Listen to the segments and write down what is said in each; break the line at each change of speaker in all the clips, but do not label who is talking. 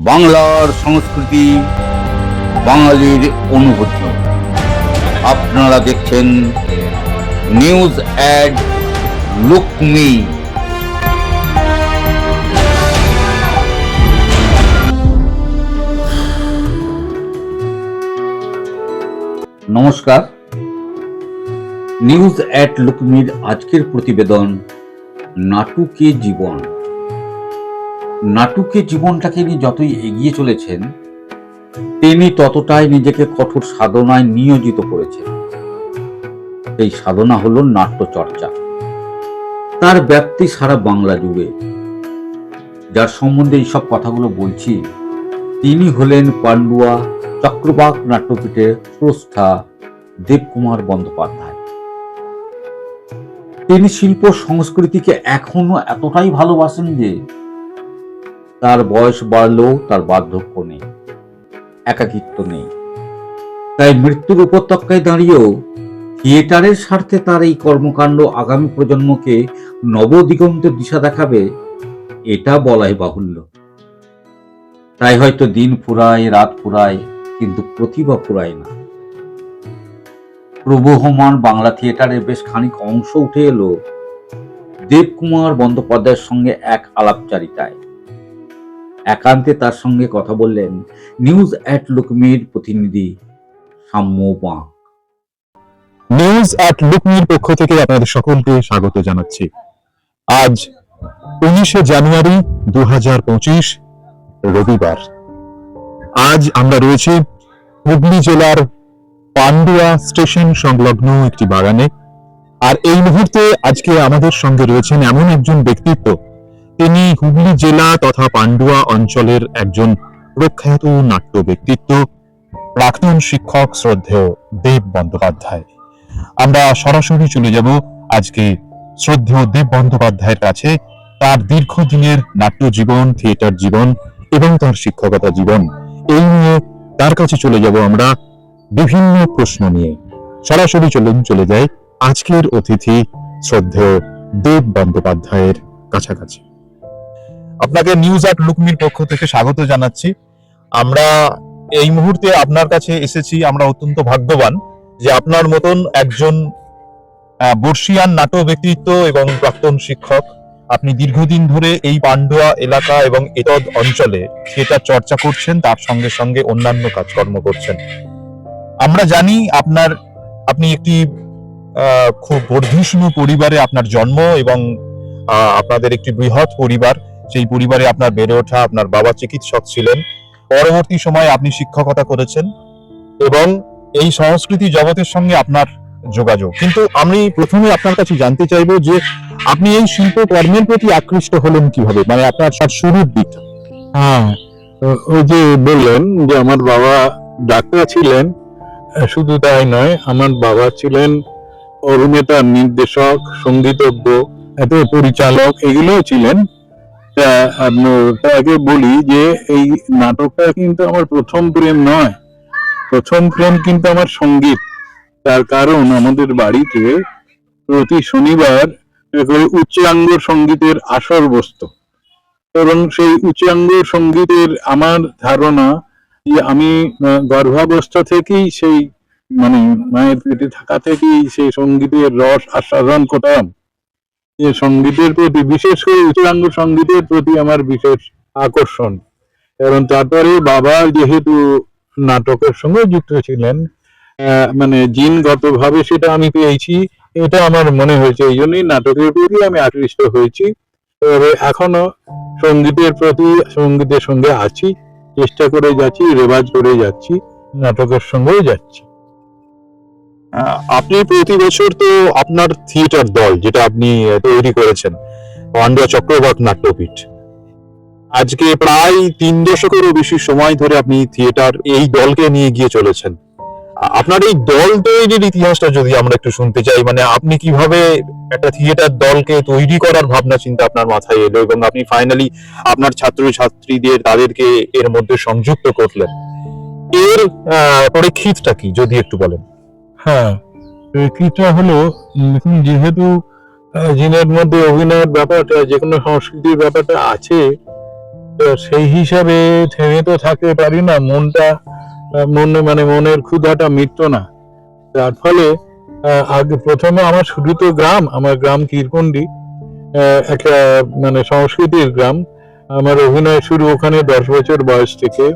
বাংলার সংস্কৃতি, বাঙালির অনুভূতি। আপনারা দেখছেন নিউজ অ্যাড লুকমি। নমস্কার, নিউজ অ্যাট লুকমির আজকের প্রতিবেদন নাটুকে জীবন। নাটুকে জীবনটাকে নিয়ে যতই এগিয়ে চলেছেন, তিনি ততটাই নিজেকে কঠোর সাধনায় নিয়োজিত করেছেন। এই সাধনা হলো নাট্যচর্চা। তার ব্যাপ্তি সারা বাংলা জুড়ে। যার সম্বন্ধে এইসব কথাগুলো বলছি, তিনি হলেন পান্ডুয়া চক্রবাক নাট্যপীঠের স্রষ্টা দেবকুমার বন্দ্যোপাধ্যায়। তিনি শিল্প সংস্কৃতিকে এখনো এতটাই ভালোবাসেন যে তার বয়স বাড়লেও তার বার্ধক্য নেই, একাকিত্ব নেই। তাই মৃত্যুর উপত্যকায় দাঁড়িয়েও থিয়েটারের স্বার্থে তার এই কর্মকাণ্ড আগামী প্রজন্মকে নবদিগন্তের দিশা দেখাবে, এটা বলাই বাহুল্য। তাই হয়তো দিন ফুরায়, রাত ফুরায়, কিন্তু প্রতিভা ফুরায় না। প্রবহমান বাংলা থিয়েটারের বেশ খানিক অংশ উঠে এলো দেবকুমার বন্দ্যোপাধ্যায়ের সঙ্গে এক আলাপচারিতায়। একান্তে তার সঙ্গে কথা বললেন নিউজ অ্যাট লুকমির প্রতিনিধি সাম্য বাঁক।
নিউজ অ্যাট লুকমির পক্ষ থেকে আপনাদের সকলকে স্বাগত জানাচ্ছি। আজ 19শে জানুয়ারি 2025 রবিবার। আজ আমরা রয়েছি হুগলি জেলার পান্ডুয়া স্টেশন সংলগ্ন একটি বাগানে। আর এই মুহূর্তে আজকে আমাদের সঙ্গে রয়েছেন এমন একজন ব্যক্তিত্ব, তিনি হুগলি জেলা তথা পান্ডুয়া অঞ্চলের একজন প্রখ্যাত নাট্য ব্যক্তিত্ব, প্রাক্তন শিক্ষক শ্রদ্ধেয় দেব বন্দ্যোপাধ্যায়। আমরা সরাসরি চলে যাব আজকে শ্রদ্ধেয় দেব বন্দ্যোপাধ্যায়ের কাছে। তার দীর্ঘদিনের নাট্য জীবন, থিয়েটার জীবন এবং তার শিক্ষকতা জীবন, এই নিয়ে তার কাছে চলে যাব আমরা বিভিন্ন প্রশ্ন নিয়ে। সরাসরি চলে যাই আজকের অতিথি শ্রদ্ধেয় দেব বন্দ্যোপাধ্যায়ের কাছাকাছি। আপনাকে নিউজ অ্যাট লুকমির পক্ষ থেকে স্বাগত জানাচ্ছি। আমরা এই মুহূর্তে আপনার কাছে এসেছি, আমরা অত্যন্ত ভাগ্যবান যে আপনার মতন একজন বর্ষিয়ান নাট্য ব্যক্তিত্ব এবং প্রাক্তন শিক্ষক, আপনি দীর্ঘদিন ধরে এই পান্ডুয়া এলাকা এবং এতদ অঞ্চলে থিয়েটার চর্চা করছেন, তার সঙ্গে সঙ্গে অন্যান্য কাজকর্ম করছেন। আমরা জানি আপনি একটি খুব বর্ধিষ্ণু পরিবারে আপনার জন্ম এবং আপনাদের একটি বৃহৎ পরিবার। সেই পরিবারে আপনার বেড়ে ওঠা। আপনার বাবা চিকিৎসক ছিলেন, পরবর্তী সময়ে আপনি শিক্ষকতা করেছেন এবং এই সংস্কৃতি জগতের সঙ্গে আপনার যোগাযোগ। কিন্তু আমি প্রথমে আপনার কাছে জানতে চাইবো যে আপনি এই শিল্প কর্মের প্রতি আকৃষ্ট হলেন কিভাবে, মানে আপনার শুরুর দিকটা।
হ্যাঁ, ওই যে বললেন যে আমার বাবা ডাক্তার ছিলেন, শুধু তাই নয়, আমার বাবা ছিলেন অভিনেতা, নির্দেশক, সঙ্গীতজ্ঞ, এত পরিচালক, এগুলোও ছিলেন। তাকে বলি যে এই নাটকটা কিন্তু আমার প্রথম প্রেম নয়, প্রথম প্রেম কিন্তু আমার সঙ্গীত। তার কারণ আমাদের বাড়িতে প্রতি শনিবার উচ্চাঙ্গ সঙ্গীতের আসর বসতো এবং সেই উচ্চাঙ্গ সঙ্গীতের আমার ধারণা যে আমি গর্ভাবস্থা থেকেই সেই মানে মায়ের পেটে থাকা থেকেই সেই সঙ্গীতের রস আস্বাদন করতাম। যে সঙ্গীতের প্রতি, বিশেষ করে উচ্চাঙ্গ সঙ্গীতের প্রতি আমার বিশেষ আকর্ষণ। এবং তারপরে বাবা যেহেতু নাটকের সঙ্গে যুক্ত ছিলেন, মানে জিনগত ভাবে সেটা আমি পেয়েছি, এটা আমার মনে হয়েছে, এই জন্যই নাটকের প্রতি আমি আকৃষ্ট হয়েছি। তবে এখনো সঙ্গীতের প্রতি, সঙ্গীতের সঙ্গে আছি, চেষ্টা করে যাচ্ছি, রেওয়াজ করে যাচ্ছি, নাটকের সঙ্গেও যাচ্ছি।
আপনি প্রতি বছর তো আপনার থিয়েটার দল যেটা আপনি তৈরি করেছেন, পান্ডুয়া চক্রবাক নাট্যপীঠ, আজকে প্রায় 3 দশকেরও বেশি সময় ধরে আপনি থিয়েটার এই দলকে নিয়ে গিয়ে চলেছেন। আপনার এই দল তৈরির ইতিহাসটা যদি আমরা একটু শুনতে চাই, মানে আপনি কিভাবে একটা থিয়েটার দলকে তৈরি করার ভাবনা চিন্তা আপনার মাথায় এলো এবং আপনি ফাইনালি আপনার ছাত্রছাত্রীদের তাদেরকে এর মধ্যে সংযুক্ত করলেন, এর পরিপ্রেক্ষিতটা কি যদি একটু বলেন।
হ্যাঁ, প্রেক্ষিতটা হলো, যেহেতু জিনের মধ্যে অভিনয়ের ব্যাপারটা, যে কোনো সংস্কৃতির ব্যাপারটা আছে, তো সেই হিসাবে থেমে তো থাকতে পারি না, মনের ক্ষুধাটা মিটতো না। তার ফলে আগে প্রথমে আমার শুরু তো আমার গ্রাম কিরকুন্ডি, একটা সংস্কৃতির গ্রাম। আমার অভিনয় শুরু ওখানে 10 বছর বয়স থেকে।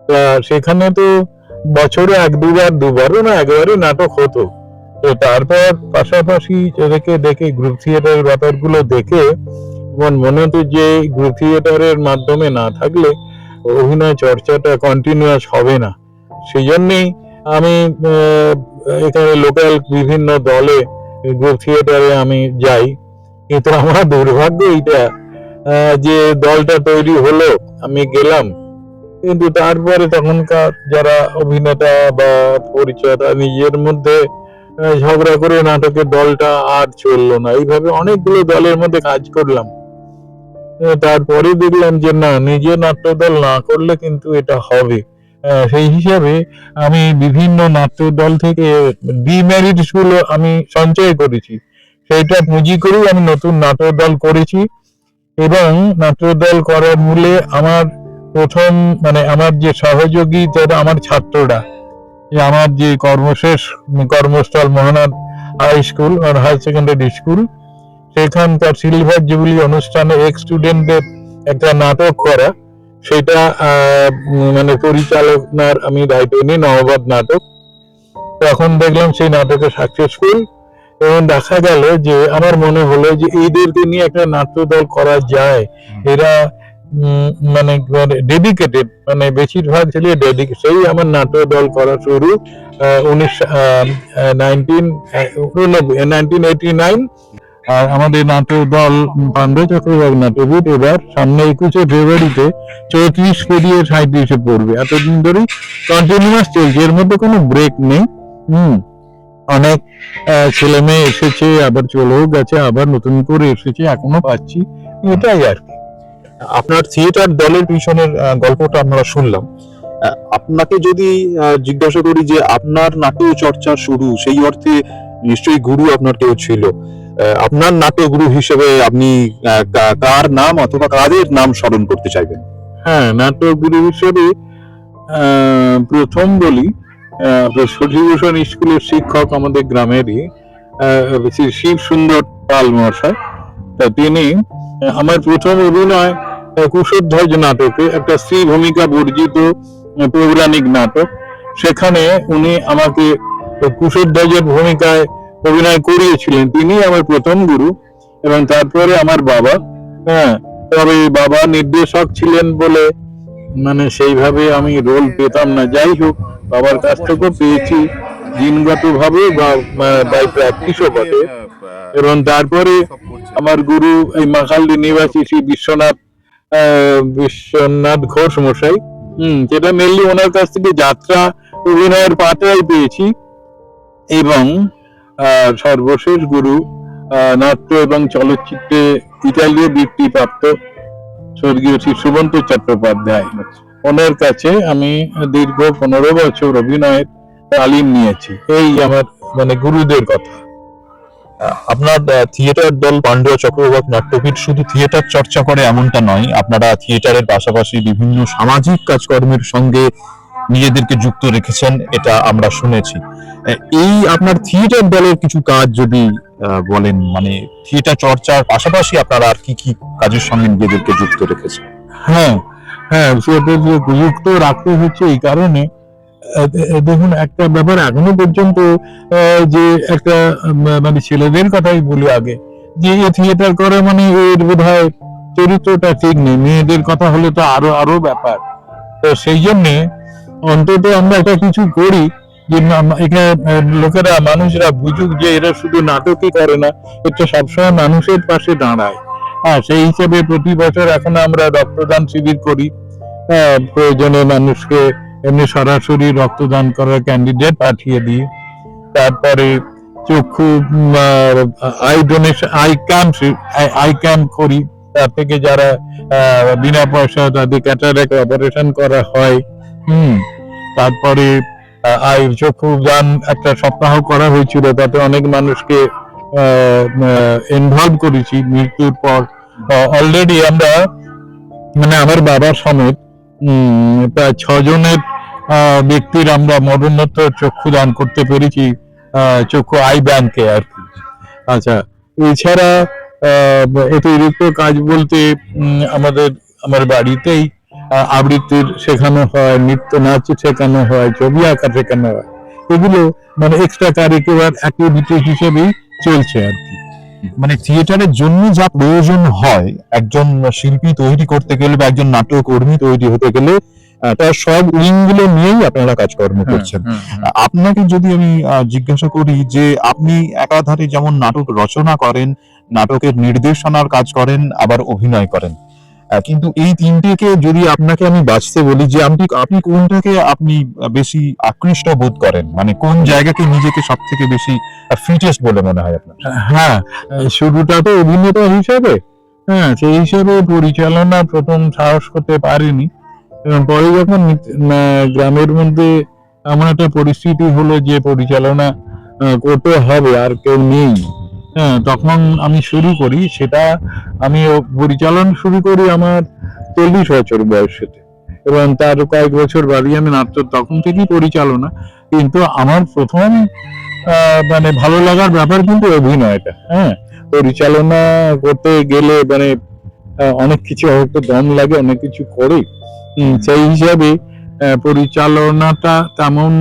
তা সেখানে তো বছরে দুবারও না, একবারই নাটক হতো। তো তারপর পাশাপাশি দেখে গ্রুপ থিয়েটারের ব্যাপারগুলো দেখে আমার মনে হতো যে গ্রুপ থিয়েটারের মাধ্যমে না থাকলে অভিনয় চর্চাটা কন্টিনিউয়াস হবে না। সেই জন্যই আমি এখানে লোকাল বিভিন্ন দলে গ্রুপ থিয়েটারে আমি যাই। কিন্তু আমার দুর্ভাগ্য এইটা যে দলটা তৈরি হলো, আমি গেলাম, কিন্তু তারপরে তখনকার যারা অভিনেতা বা পরিচয়তা নিজের মধ্যে ঝগড়া করে নাটকের দলটা আর চললো না। এইভাবে অনেকগুলো দলের মধ্যে কাজ করলাম, তারপরে দেখলাম যে না, নিজে নাট্যদল না করলে কিন্তু এটা হবে। সেই হিসাবে আমি বিভিন্ন নাট্যদল থেকে ডিমেরিট গুলো আমি সঞ্চয় করেছি, সেইটা পুঁজি করেই আমি নতুন নাট্যদল করেছি। এবং নাট্যদল করার মূলে আমার প্রথম আমার যে সহযোগী যারা আমার ছাত্ররা, আমার যে কর্মস্থল মহানাদ হাই স্কুল আর হায়ার সেকেন্ডারি স্কুল, সেখানকার সিলভার জুবিলি অনুষ্ঠানে এক্স স্টুডেন্টদের একটা নাটক করা, সেটা পরিচালনার আমি দায়িত্ব নিই, নববাদ নাটক। তখন দেখলাম সেই নাটকে সাকসেসফুল, এবং দেখা গেল যে আমার মনে হলো যে এইদেরকে নিয়ে একটা নাট্যদল করা যায়। এরা ডেডিকেটেড, বেশিরভাগ ছেলে ডেডিকেটেড। সেই আমার নাট্যদল করা শুরু 1989। আর আমাদের নাট্যদল পান্ডু চক্রবর্তী নাট্যবিদ এবার সামনে 21শে ফেব্রুয়ারিতে 34 পেরিয়ে 37-এ পড়বে। এতদিন ধরেই কন্টিনিউয়াস চলছে, এর মধ্যে কোনো ব্রেক নেই। অনেক ছেলে মেয়ে এসেছে, আবার চলেও গেছে, আবার নতুন করে এসেছে, এখনো পাচ্ছি। এটাই আর কি।
আপনার থিয়েটার দলের পিছনের গল্পটা আমরা শুনলাম। আপনাকে যদি জিজ্ঞাসা করি যে আপনার নাট্য চর্চা শুরু, সেই অর্থে নিশ্চয়ই গুরু আপনার কেউ ছিল। আপনার নাট্যগুরু হিসেবে আপনি কার নাম অথবা কাদের নাম স্মরণ করতে চাইবেন?
হ্যাঁ, নাট্যগুরু হিসেবে প্রথম বলি, শশীভূষণ স্কুলের শিক্ষক আমাদের গ্রামেরই শ্রী শিব সুন্দর পাল মহাশয়। তা তিনি আমার প্রথম অভিনয় কুশধ্বজ নাটকে, একটা স্ত্রী ভূমিকা বর্জিত পৌরাণিক নাটক, সেখানে উনি আমাকে কুশধ্বজের ভূমিকায় অভিনয় করিয়েছিলেন। তিনি আমার প্রথম গুরু। এবং তারপরে আমার বাবা। তবে বাবা নির্দেশক ছিলেন বলে সেইভাবে আমি রোল পেতাম না। যাই হোক, বাবার কাছ থেকেও পেয়েছি জিনগত ভাবে বা বাই প্র্যাকটিসও বটে। এবং তারপরে আমার গুরু এই মাখালদি নিবাসী শ্রী বিশ্বনাথ ঘোষ মশাই, যেটা মেনলি ওনার কাছ থেকে যাত্রা অভিনয়ের পাঠটাই পেয়েছি। এবং সর্বশেষ গুরু নাট্য এবং চলচ্চিত্রে ইতালীয় বৃত্তিপ্রাপ্ত স্বর্গীয় শ্রী সুবন্ত চট্টোপাধ্যায়, ওনার কাছে আমি দীর্ঘ 15 বছর অভিনয়ের তালিম নিয়েছি। এই আমার গুরুদের কথা।
আপনার থিয়েটার দল পান্ডুয়া চক্রবর্তী নাট্যপীঠ শুধু থিয়েটার চর্চা করে এমনটা নয়, আপনারা থিয়েটারের পাশাপাশি বিভিন্ন সামাজিক কাজকর্মের সঙ্গে নিজেদেরকে যুক্ত রেখেছেন, এটা আমরা শুনেছি। এই আপনার থিয়েটার দলের কিছু কাজ যদি বলেন, থিয়েটার চর্চার পাশাপাশি আপনারা আর কি কি কাজের সঙ্গে নিজেদেরকে যুক্ত রেখেছেন?
হ্যাঁ, যুক্ত রাখতে হচ্ছে এই কারণে, দেখুন একটা ব্যাপার এখনো পর্যন্ত, যে একটা ছেলেদের কথাই বলি আগে, যে থিয়েটার করে এর বোধহয় চরিত্রটা ঠিক নেই, মেয়েদের কথা হলে তো আরো ব্যাপার। তো সেই জন্যে অন্তত আমরা একটা কিছু করি যে এখানে লোকেরা, মানুষরা বুঝুক যে এরা শুধু নাটকই করে না, এটা সবসময় মানুষের পাশে দাঁড়ায়। সেই হিসেবে প্রতি বছর এখন আমরা রক্তদান শিবির করি। প্রয়োজনে মানুষকে এমনি সরাসরি রক্তদান করার ক্যান্ডিডেট পাঠিয়ে দিই। তারপরে চক্ষু আই ডোনেশন, আই ক্যাম্প করি। তার থেকে যারা বিনা পয়সা তাদের ক্যাটারাক্ট অপারেশন করা হয়। তারপরে চক্ষু দান একটা সপ্তাহ করা হয়েছিল, তাতে অনেক মানুষকে ইনভলভ করেছি মৃত্যুর পর। অলরেডি আমরা মানে আমার বাবার সমেত প্রায় 6 জনের ব্যক্তির আমরা মরণোত্তর চক্ষু দান করতে পেরেছি, চক্ষু আই ব্যাংকে আর কি। আচ্ছা, এছাড়া অতিরিক্ত কাজ বলতে আমার বাড়িতেই আবৃত্তির শেখানো হয়, নৃত্য নাচ শেখানো হয়, ছবি আঁকা শেখানো হয়। এগুলো মানে এক্সট্রা কারিকুলার অ্যাক্টিভিটি হিসেবেই চলছে আর কি।
মানে থিয়েটারের জন্য যা প্রয়োজন হয় একজন শিল্পী তৈরি করতে গেলে বা একজন নাট্যকর্মী তৈরি হতে গেলে তার সব উইং গুলো নিয়েই আপনারা কাজকর্ম করছেন। আপনাকে যদি আমি জিজ্ঞাসা করি যে আপনি একাধারে যেমন নাটক রচনা করেন, নাটকের নির্দেশনার কাজ করেন, আবার অভিনয় করেন, কিন্তু এই তিনটেকে যদি আপনাকে আমি বাছতে বলি যে আপনি কোনটাকে আপনি বেশি আকৃষ্ট বোধ করেন, মানে কোন জায়গাকে নিজেকে সব থেকে বেশি ফিটেস্ট বলে মনে হয় আপনার?
হ্যাঁ, শুরুটা তো অভিনেতা হিসাবে, হ্যাঁ সেই হিসাবে পরিচালনা প্রথম সাহস করতে পারিনি। এবং পরে যখন গ্রামের মধ্যে এমন একটা পরিস্থিতি হলো যে পরিচালনা করতে হবে, আর কেউ নেই, হ্যাঁ তখন আমি শুরু করি। সেটা আমি পরিচালনা শুরু করি আমার 40 বছর বয়সেতে, এবং তার কয়েক বছর বাদে আমি নাট্য তখন থেকেই পরিচালনা। কিন্তু আমার প্রথম মানে ভালো লাগার ব্যাপার কিন্তু অভিনয়টা। হ্যাঁ, পরিচালনা করতে গেলে মানে অনেক কিছু হয়তো দম লাগে, অনেক কিছু করে। সেই হিসাবে পরিচালনাটা তেমন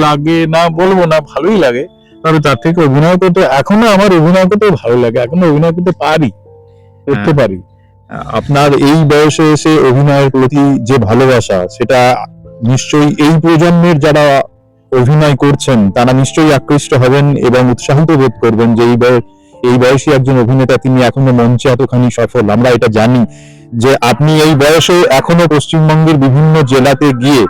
লাগে না বলবো না, ভালোই লাগে। তবে তার থেকে অভিনয় করতে এখনো আমার অভিনয় করতে ভালো লাগে, এখনো অভিনয় করতে পারি।
আপনার এই বয়সে এসে অভিনয়ের প্রতি যে ভালোবাসা, সেটা নিশ্চয়ই এই প্রজন্মের যারা অভিনয় করছেন তারা নিশ্চয়ই আকৃষ্ট হবেন এবং উৎসাহিত বোধ করবেন যে এই বয়সী একজন অভিনেতা, তিনি এখনো মঞ্চে এতখানি সফল। আমরা এটা জানি যে আপনি এই বয়সে এখনো পশ্চিমবঙ্গের বিভিন্ন জেলাতে গিয়ে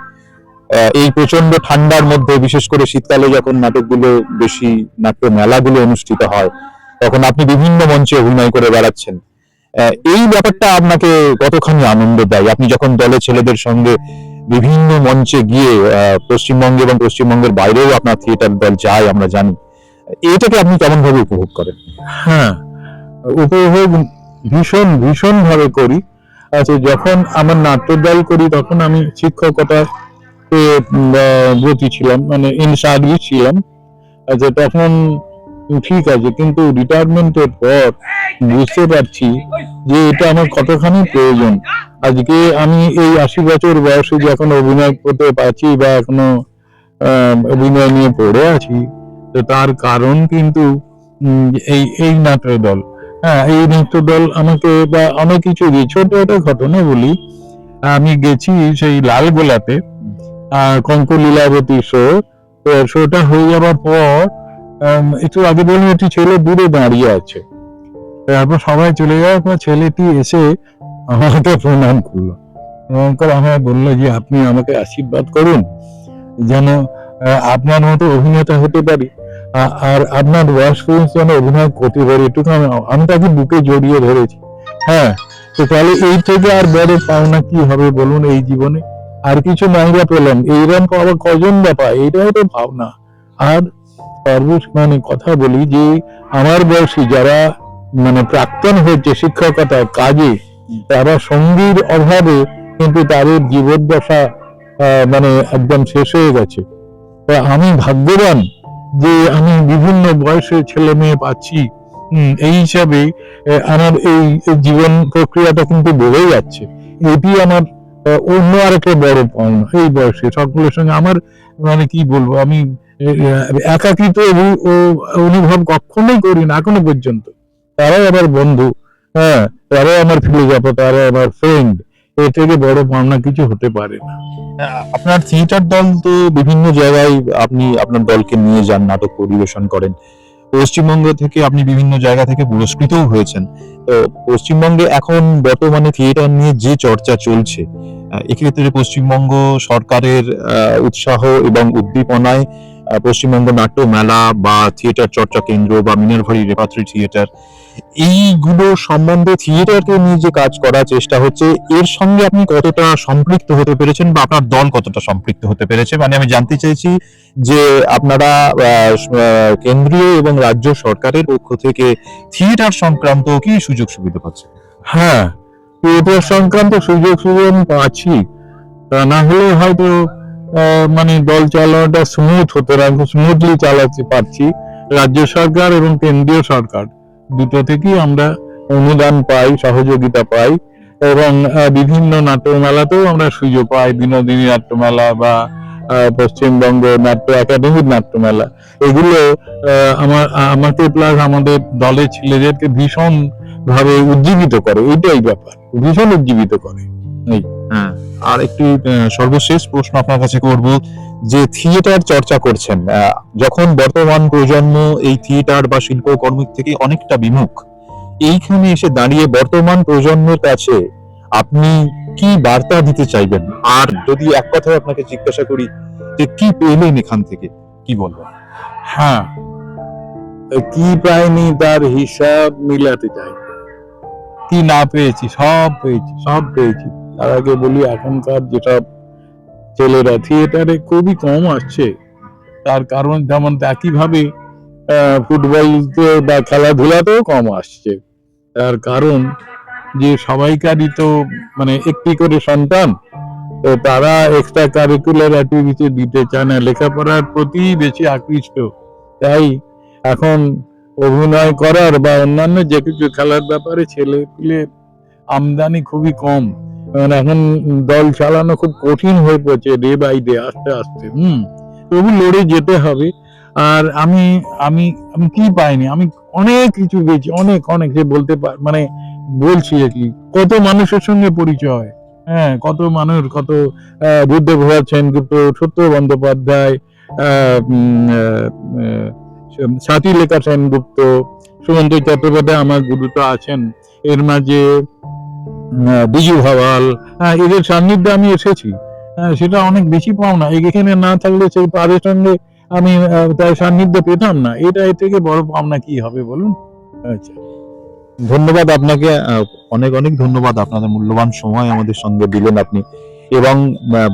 এই প্রচন্ড ঠান্ডার মধ্যে, বিশেষ করে শীতকালে যখন নাটকগুলো বেশি, নাট্য মেলাগুলো অনুষ্ঠিত হয়, তখন আপনি বিভিন্ন মঞ্চে অভিনয় করে বেড়াচ্ছেন। এই ব্যাপারটা আপনাকে কতখানি আনন্দ দেয়? আপনি যখন দলের ছেলেদের সঙ্গে বিভিন্ন মঞ্চে গিয়ে পশ্চিমবঙ্গে এবং পশ্চিমবঙ্গের বাইরেও আপনার থিয়েটার দল যায়, আমরা জানি, এটাকে আপনি কেমন ভাবে উপভোগ করেন?
হ্যাঁ, উপভোগ ভীষণ ভীষণ ভাবে করি। আচ্ছা, যখন আমার নাট্য দল করি তখন আমি শিক্ষকতা ব্রতী ছিলাম, মানে ইন সার্ভিস ছিলাম। আচ্ছা, তখন ঠিক আছে, কিন্তু রিটায়ারমেন্টের পর বুঝতে পারছি যে এটা আমার কতখানি প্রয়োজন। আজকে আমি এই 80 বছর বয়সে যে এখন অভিনয় করতে পারছি বা এখনো অভিনয় নিয়ে পড়ে আছি, তো তার কারণ কিন্তু এই নাট্য দল। হ্যাঁ, এই নাট্য দল আমাকে বা অনেক কিছু দিয়ে। ছোট একটা ঘটনা বলি, আমি গেছি সেই লালগোলাতে কঙ্ক লীলাবতী শোটা হয়ে যাওয়ার পর একটু আগে বলুন, একটি ছেলে দূরে দাঁড়িয়ে আছে। তারপর সবাই চলে যাওয়ার পর ছেলেটি এসে আমাকে প্রণাম করলো এবং আমায় বললো যে আপনি আমাকে আশীর্বাদ করুন যেন আপনার মতো অভিনেতা হতে পারি, আর আপনার বয়স পর্যন্ত যেন অভিনয় করতে পারি। এটুকু আমি তাকে বুকে জড়িয়ে ধরেছি। হ্যাঁ, তো তাহলে এই থেকে আর বড় পাওনা কি হবে বলুন এই জীবনে? আর কিছু মাইরা পেলাম, এইরকম পাওয়া কজন ব্যাপার, এইটাই তো পাওনা। আর মানে কথা বলি যে আমার বয়সী যারা মানে প্রাক্তন হয়েছে শিক্ষকতার কাজে, তারা সঙ্গীর অভাবে কিন্তু তাদের জীবদ্দশা মানে একদম শেষ হয়ে গেছে। আমি ভাগ্যবান যে আমি বিভিন্ন বয়সের ছেলে মেয়ে পাচ্ছি। এই হিসাবে আমার এই জীবন প্রক্রিয়াটা কিন্তু বেড়ে যাচ্ছে। এটি আমার অন্য আরেকটা বড় পাওনা। এই বয়সে সকলের সঙ্গে আমার মানে কি বলবো, আমি একাকিত্ব অনুভব কখনোই করি না এখনো পর্যন্ত। তারাই আমার বন্ধু, হ্যাঁ তারাই আমার ফিলোজফার, তারাই আমার ফ্রেন্ড। এর থেকে বড় পাওনা কিছু হতে পারে না।
আপনার থিয়েটার দল তো বিভিন্ন জায়গায়, আপনি আপনার দলকে নিয়ে যান, নাটক পরিবেশন করেন। পশ্চিমবঙ্গ থেকে আপনি বিভিন্ন জায়গা থেকে পুরস্কৃতও হয়েছেন। তো পশ্চিমবঙ্গে এখন বর্তমানে থিয়েটার নিয়ে যে চর্চা চলছে, এক্ষেত্রে পশ্চিমবঙ্গ সরকারের উৎসাহ এবং উদ্দীপনায় পশ্চিমবঙ্গ নাট্য মেলা বা থিয়েটার চর্চা কেন্দ্র বা মিনারভারি রেপার্টরি থিয়েটার, এইগুলো সম্বন্ধে থিয়েটারকে নিয়ে যে কাজ করার চেষ্টা হচ্ছে, এর সঙ্গে আপনি কতটা সম্পৃক্ত হতে পেরেছেন বা আপনার দল কতটা সম্পৃক্ত হতে পেরেছে? মানে আমি জানতে চাইছি যে আপনারা কেন্দ্রীয় এবং রাজ্য সরকারের পক্ষ থেকে থিয়েটার সংক্রান্ত কি সুযোগ সুবিধা পাচ্ছেন?
হ্যাঁ, থিয়েটার সংক্রান্ত সুযোগ সুবিধা আমি পাচ্ছি, তা না হলে হয়তো মানে দল চালানোটা স্মুথ হতো না, স্মুথলি চালাতে পারছি। রাজ্য সরকার এবং কেন্দ্রীয় সরকার দুটো থেকেই আমরা অনুদান পাই, সহযোগিতা পাই, এবং বিভিন্ন নাট্যমেলাতেও আমরা সুযোগ পাই, বিনোদিনী নাট্যমেলা বা পশ্চিমবঙ্গ নাট্য একাডেমির নাট্যমেলা। এগুলো আমাকে প্লাস আমাদের দলের ছেলেদেরকে ভীষণ ভাবে উজ্জীবিত করে, এটাই ব্যাপার, ভীষণ উজ্জীবিত করে।
হ্যাঁ, আর একটি সর্বশেষ প্রশ্ন আপনার কাছে করব, যে থিয়েটার চর্চা করছেন, যখন বর্তমান প্রজন্ম এই থিয়েটার বা শিল্পকর্মের থেকে অনেকটা বিমুখ, এইখানে এসে দাঁড়িয়ে বর্তমান প্রজন্মের কাছে আপনি কি বার্তা দিতে চাইবেন? আর যদি এক কথায় আপনাকে জিজ্ঞাসা করি যে কি পেলেন এখান থেকে, কি বলবেন?
হ্যাঁ, কি পাইনি তার হিসাব মিলাতে চাই, কি না পেয়েছি, সব পেয়েছি, সব পেয়েছি। তার আগে বলি, এখনকার যেসব ছেলেরা থিয়েটারে খুবই কম আসছে, তার কারণ যেমন একইভাবে ফুটবল বা খেলাধুলাতেও কম আসছে। তার কারণ যে সবাইকারই তো মানে একটি করে সন্তান, তো তারা এক্সট্রা কারিকুলার অ্যাক্টিভিটি দিতে চায় না, লেখাপড়ার প্রতি বেশি আকৃষ্ট। তাই এখন অভিনয় করার বা অন্যান্য যে কিছু খেলার ব্যাপারে ছেলে পিলে আমদানি খুবই কম। মানে এখন দল চালানো খুব কঠিন হয়ে পড়ছে, ডে বাই ডে, আস্তে আস্তে। তবু লড়ে যেতে হবে। আর আমি আমি আমি কি পাইনি, আমি অনেক কিছু পেয়েছি, অনেক অনেক, যে বলতে মানে বলছি আর কি। কত মানুষের সঙ্গে পরিচয়, হ্যাঁ, কত মানুষ, কত বুদ্ধপ্রসাদ সেনগুপ্ত, সত্য বন্দ্যোপাধ্যায়, স্বাতীলেখা সেনগুপ্ত, সুমন্ত চট্টোপাধ্যায় আমার গুরু তো আছেন, এর মাঝে বিজু ভাওয়াল, এদের সান্নিধ্যে আমি এসেছি। সেটা অনেক বেশি পাওনা, এখানে না থাকলে সেই তাদের সঙ্গে আমি তার সান্নিধ্য পেতাম না। এটা এর থেকে বড় পাওনা কি হবে বলুন? আচ্ছা,
ধন্যবাদ আপনাকে, অনেক অনেক ধন্যবাদ। আপনাদের মূল্যবান সময় আমাদের সঙ্গে দিলেন আপনি। এবং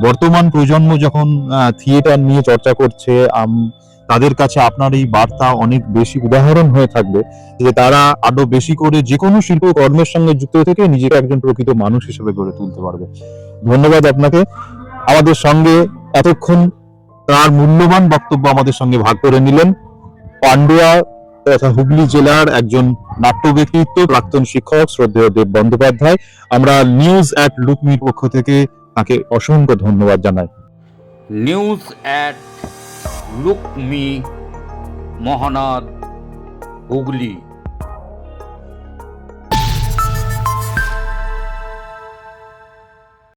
বর্তমান প্রজন্ম যখন থিয়েটার নিয়ে চর্চা করছে, তাদের কাছে আপনার এই বার্তা অনেক বেশি উদাহরণ হয়ে থাকবে, যে তারা আরো বেশি করে যে কোনো শিল্পকর্মের সঙ্গে যুক্ত থেকে নিজেকে একজন প্রকৃত মানুষ হিসেবে গড়ে তুলতে পারবে। ধন্যবাদ আপনাকে। আমাদের সঙ্গে এতক্ষণ তার মূল্যবান বক্তব্য আমাদের সঙ্গে ভাগ করে নিলেন পান্ডুয়া তথা হুগলি জেলার একজন নাট্য ব্যক্তিত্ব, প্রাক্তন শিক্ষক শ্রদ্ধেয় দেব বন্দ্যোপাধ্যায়। আমরা নিউজ অ্যাট লুকমির পক্ষ থেকে তাকে অসংখ্য ধন্যবাদ জানাই।
News at look me, Mahanad, Hooghly.